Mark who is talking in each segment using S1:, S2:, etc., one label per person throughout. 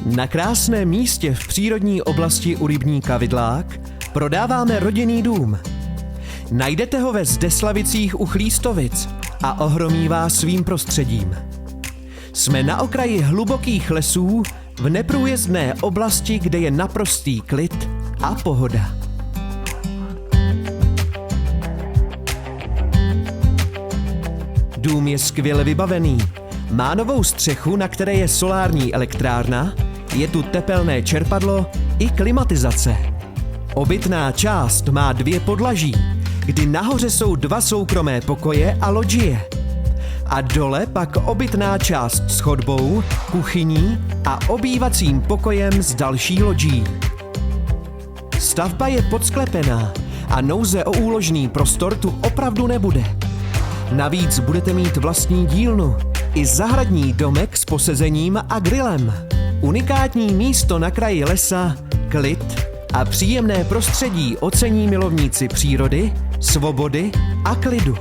S1: Na krásném místě v přírodní oblasti u rybníka Vidlák prodáváme rodinný dům. Najdete ho ve Zdeslavicích u Chlístovic a ohromí vás svým prostředím. Jsme na okraji hlubokých lesů v neprůjezdné oblasti, kde je naprostý klid a pohoda. Dům je skvěle vybavený. Má novou střechu, na které je solární elektrárna, je tu tepelné čerpadlo i klimatizace. Obytná část má 2 podlaží, kdy nahoře jsou 2 soukromé pokoje a lodžie. A dole pak obytná část s chodbou, kuchyní a obývacím pokojem s další lodží. Stavba je podsklepená a nouze o úložný prostor tu opravdu nebude. Navíc budete mít vlastní dílnu i zahradní domek s posezením a grillem. Unikátní místo na kraji lesa, klid a příjemné prostředí ocení milovníci přírody, svobody a klidu.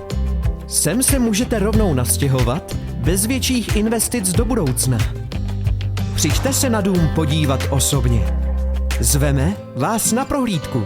S1: Sem se můžete rovnou nastěhovat bez větších investic do budoucna. Přijďte se na dům podívat osobně. Zveme vás na prohlídku.